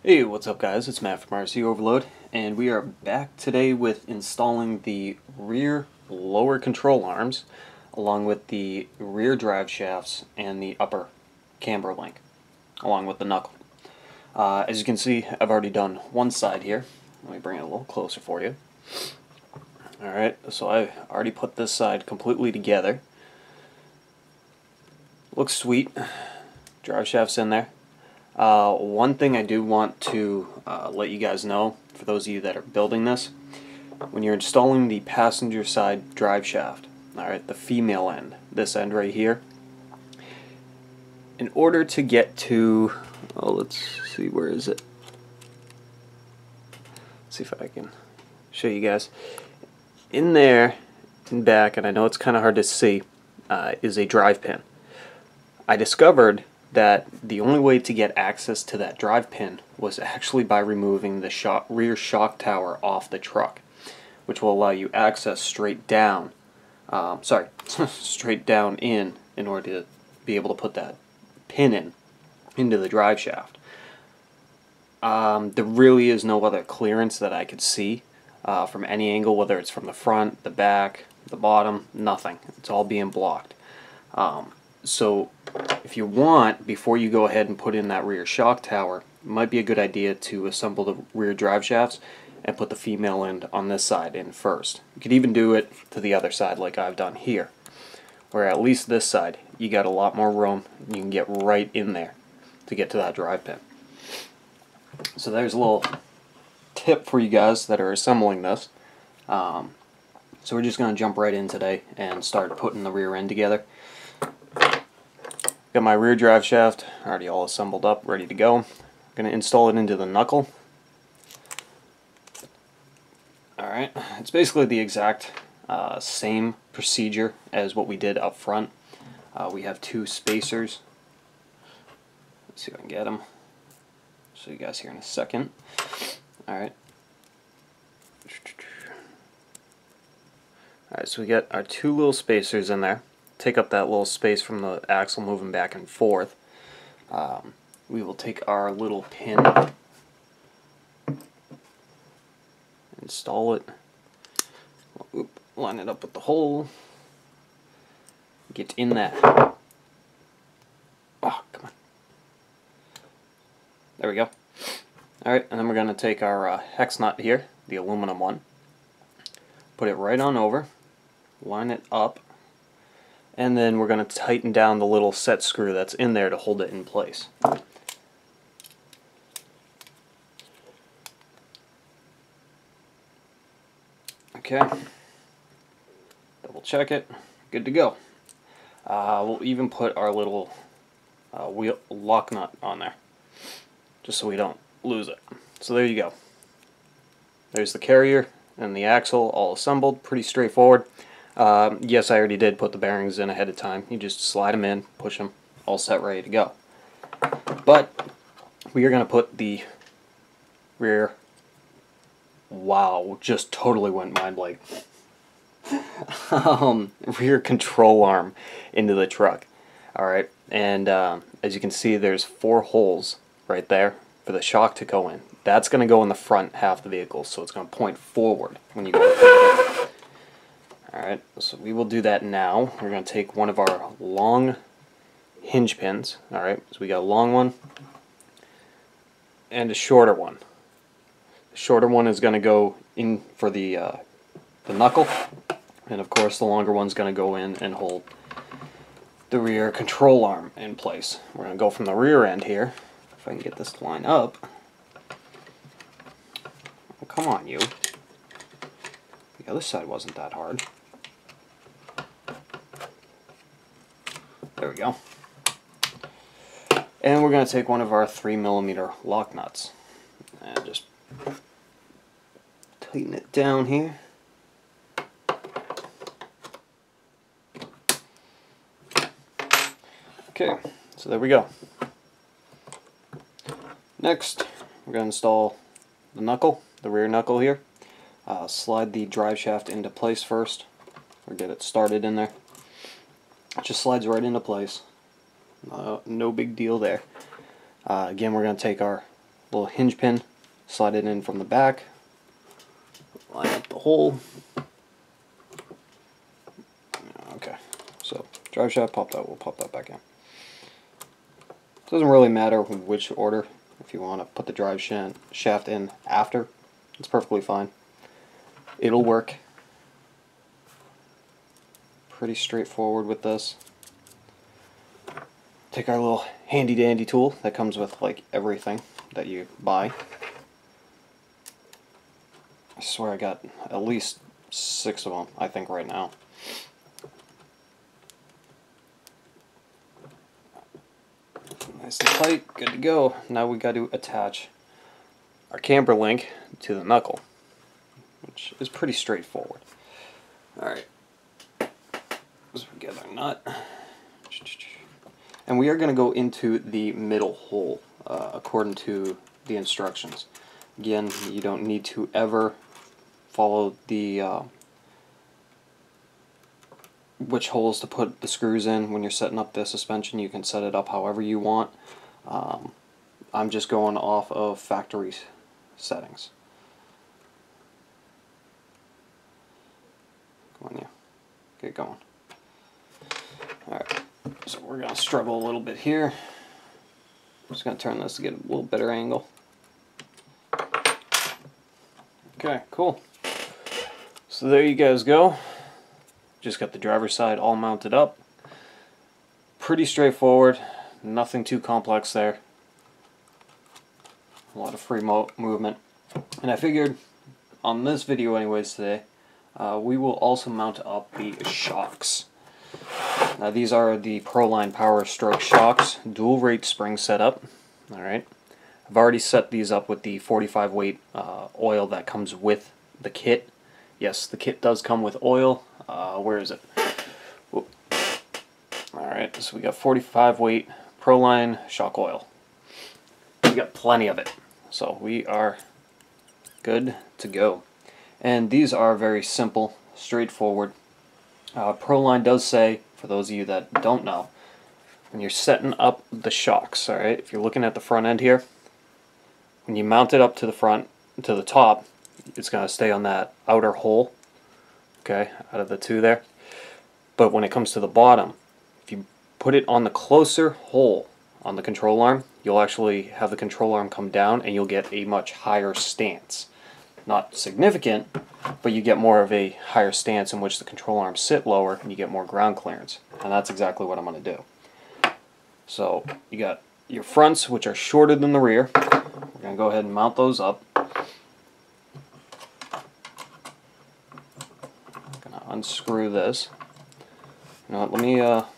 Hey, what's up guys? It's Matt from RC Overload, and we are back today with installing the rear lower control arms along with the rear drive shafts and the upper camber link along with the knuckle. As you can see, I've already done one side here. Let me bring it a little closer for you. Alright, so I already put this side completely together. Looks sweet. Drive shafts in there. One thing I do want to let you guys know, for those of you that are building this, when you're installing the passenger side drive shaft, alright, the female end, this end right here, in order to get to, let's see, where is it? Let's see if I can show you guys. In there, in back, and I know it's kind of hard to see, is a drive pin. I discovered that the only way to get access to that drive pin was actually by removing the rear shock tower off the truck, which will allow you access straight down, straight down in order to be able to put that pin into the drive shaft. There really is no other clearance that I could see from any angle, whether it's from the front, the back, the bottom, nothing. It's all being blocked. So if you want, before you go ahead and put in that rear shock tower, it might be a good idea to assemble the rear drive shafts and put the female end on this side in first. You could even do it to the other side like I've done here, where at least this side you got a lot more room and you can get right in there to get to that drive pin. So there's a little tip for you guys that are assembling this. So we're just going to jump right in today and start putting the rear end together. Got my rear drive shaft already all assembled up, ready to go. I'm going to install it into the knuckle. Alright, it's basically the exact same procedure as what we did up front. We have two spacers. Let's see if I can get them. Show you guys here in a second. Alright. Alright, so we got our two little spacers in there. Take up that little space from the axle moving back and forth. We will take our little pin, install it, line it up with the hole, get in that. Oh, come on. There we go. Alright, and then we're going to take our hex nut here, the aluminum one, put it right on over, line it up, and then we're going to tighten down the little set screw that's in there to hold it in place. Okay, double check it, good to go. We'll even put our little wheel lock nut on there, just so we don't lose it. So there you go. There's the carrier and the axle all assembled, pretty straightforward. Yes, I already did put the bearings in ahead of time. You just slide them in, push them, all set, ready to go. But we are going to put the rear, wow, just totally went mind blank, rear control arm into the truck. Alright, and as you can see, there's 4 holes right there for the shock to go in. That's going to go in the front half of the vehicle, so it's going to point forward when you go to put it in. Alright, so we will do that now. We're going to take one of our long hinge pins. Alright, so we got a long one and a shorter one. The shorter one is going to go in for the knuckle, and of course the longer one's going to go in and hold the rear control arm in place. We're going to go from the rear end here. If I can get this to line up. Oh, come on, you. The other side wasn't that hard. There we go. And we're going to take one of our 3mm lock nuts and just tighten it down here. Okay, so there we go. Next, we're going to install the knuckle, the rear knuckle here. Slide the drive shaft into place first, or get it started in there. It just slides right into place. No big deal there. Again, we're going to take our little hinge pin, slide it in from the back, line up the hole. Okay, so drive shaft popped out, we'll pop that back in. Doesn't really matter which order. If you want to put the drive shaft in after, it's perfectly fine. It'll work. Pretty straightforward with this. Take our little handy dandy tool that comes with like everything that you buy. I swear I got at least 6 of them, I think, right now. Nice and tight, good to go. Now we got to attach our camber link to the knuckle, which is pretty straightforward. Alright, so we get our nut. And we are going to go into the middle hole according to the instructions. Again, you don't need to ever follow the which holes to put the screws in when you're setting up the suspension. You can set it up however you want. I'm just going off of factory settings. Come on, you. Get going. Alright, so we're going to struggle a little bit here. I'm just going to turn this to get a little better angle. Okay, cool. So there you guys go. Just got the driver's side all mounted up. Pretty straightforward, nothing too complex there. A lot of free movement. And I figured on this video anyways today, we will also mount up the shocks. Now these are the Proline powerstroke shocks, dual rate spring setup. Alright, I've already set these up with the 45 weight oil that comes with the kit. Yes, the kit does come with oil. Where is it? Alright, so we got 45 weight Proline shock oil. We got plenty of it. So we are good to go. And these are very simple, straightforward. Proline does say, for those of you that don't know, when you're setting up the shocks, alright, if you're looking at the front end here, when you mount it up to the front, to the top, it's going to stay on that outer hole, okay, out of the two there. But when it comes to the bottom, if you put it on the closer hole on the control arm, you'll actually have the control arm come down and you'll get a much higher stance. Not significant, but you get more of a higher stance in which the control arms sit lower and you get more ground clearance. And that's exactly what I'm going to do. So you got your fronts, which are shorter than the rear. We're going to go ahead and mount those up. I'm going to unscrew this. You know what, let me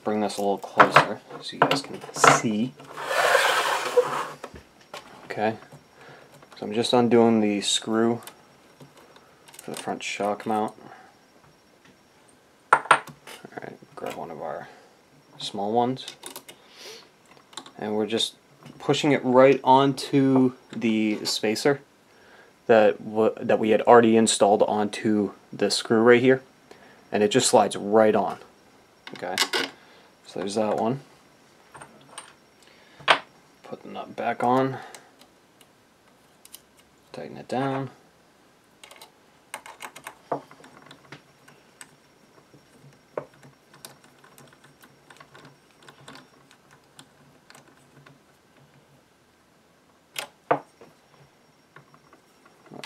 bring this a little closer so you guys can see. Okay, so I'm just undoing the screw for the front shock mount. Alright, grab one of our small ones. And we're just pushing it right onto the spacer that we had already installed onto the screw right here. And it just slides right on. Okay, so there's that one. Put the nut back on. Tighten it down.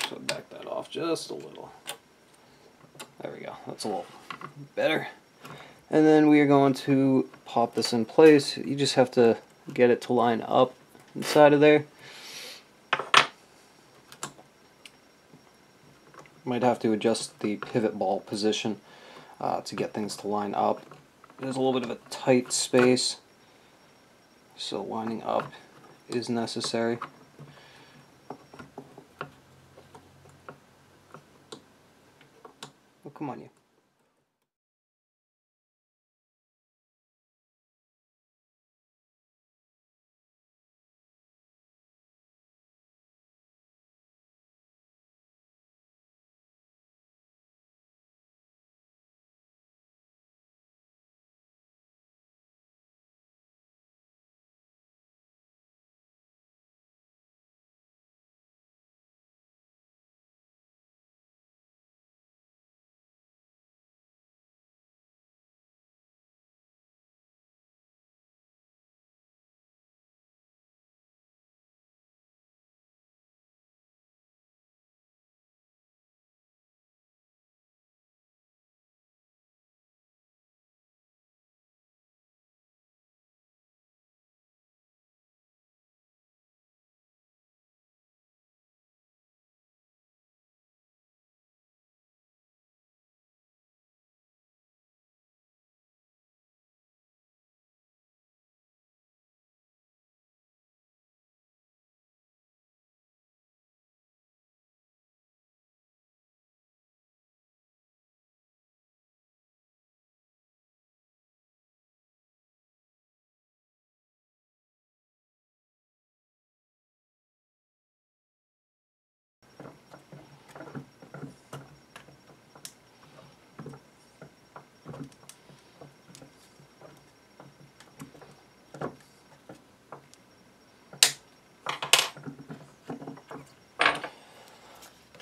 So back that off just a little. There we go. That's a little better. And then we are going to pop this in place. You just have to get it to line up inside of there. Might have to adjust the pivot ball position to get things to line up. There's a little bit of a tight space, so lining up is necessary. Oh, come on, you.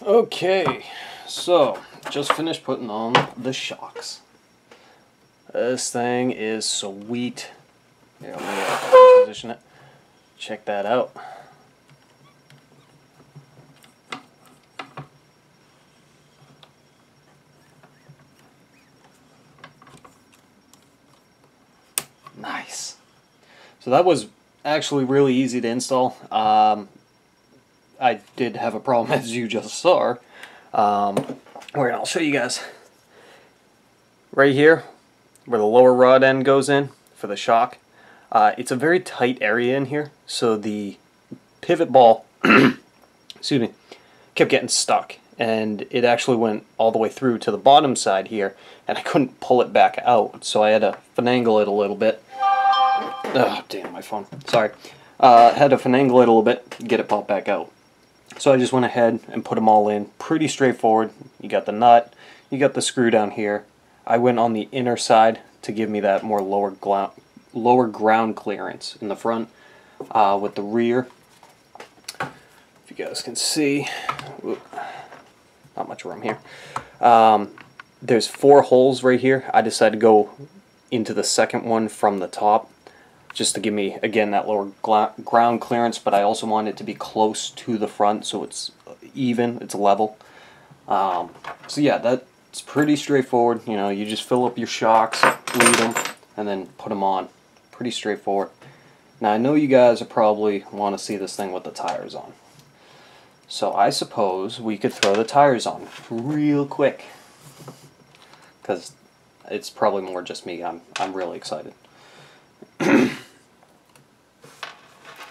Okay, so just finished putting on the shocks. This thing is sweet. Here, let me position it. Check that out. Nice. So that was actually really easy to install. I did have a problem, as you just saw. Where I'll show you guys. Right here, where the lower rod end goes in for the shock. It's a very tight area in here, so the pivot ball, excuse me, kept getting stuck, and it actually went all the way through to the bottom side here, and I couldn't pull it back out, so I had to finagle it a little bit. Oh, damn, my phone. Sorry. Had to finagle it a little bit, get it popped back out. So I just went ahead and put them all in. Pretty straightforward. You got the nut, you got the screw down here. I went on the inner side to give me that more lower ground clearance in the front. With the rear, if you guys can see, whoop, not much room here. There's 4 holes right here. I decided to go into the second one from the top, just to give me, again, that lower ground clearance, but I also want it to be close to the front so it's even, it's level. So yeah, that's pretty straightforward. You know, you just fill up your shocks, lead them, and then put them on. Pretty straightforward. Now I know you guys probably want to see this thing with the tires on. So I suppose we could throw the tires on real quick, because it's probably more just me. I'm really excited.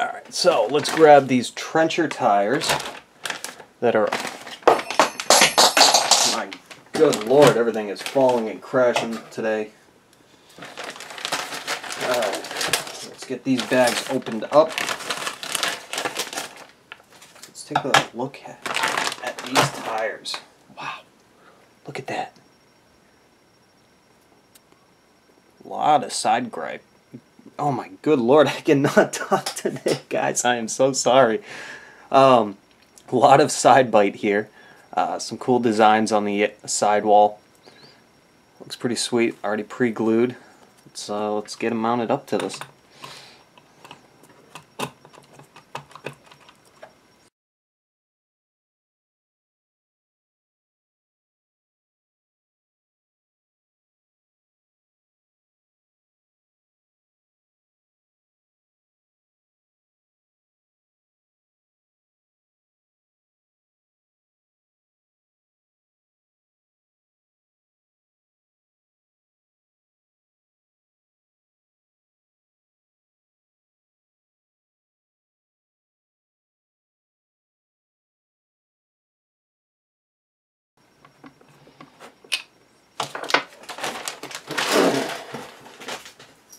Alright, so let's grab these trencher tires that are, my good lord, everything is falling and crashing today. Alright, let's get these bags opened up. Let's take a look at these tires. Wow, look at that. A lot of side gripe. Oh my good lord, I cannot talk today, guys. I am so sorry. A lot of side bite here. Some cool designs on the sidewall. Looks pretty sweet. Already pre-glued. Let's get them mounted up to this.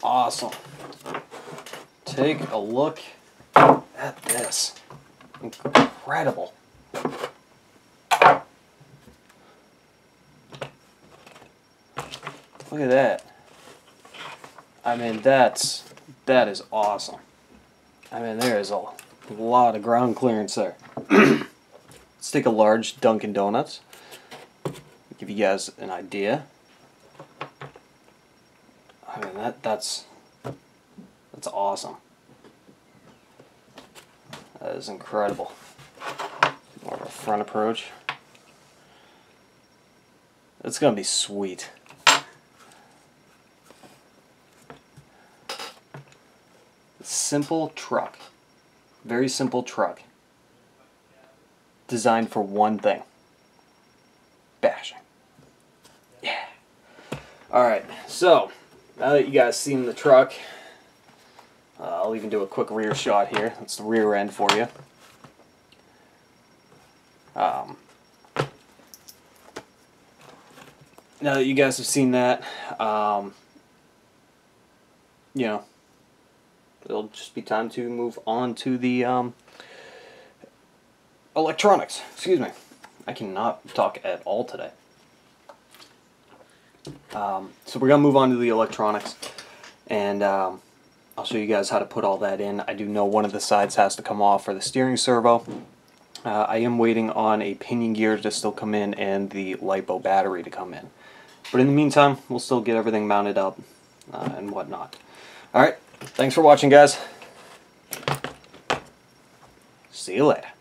Awesome. Take a look at this. Incredible. Look at that. I mean, that is awesome. I mean, there is a lot of ground clearance there. Let's take a large Dunkin' Donuts. Give you guys an idea. I mean, that's awesome. That is incredible. More of a front approach. It's gonna be sweet. Simple truck. Very simple truck. Designed for one thing. Bashing. Yeah. Alright, so now that you guys seen the truck, I'll even do a quick rear shot here. That's the rear end for you. Now that you guys have seen that, you know, it'll just be time to move on to the electronics. Excuse me. I cannot talk at all today. So we're going to move on to the electronics, and I'll show you guys how to put all that in. I do know one of the sides has to come off for the steering servo. I am waiting on a pinion gear to still come in and the LiPo battery to come in. But in the meantime, we'll still get everything mounted up and whatnot. Alright, thanks for watching, guys. See you later.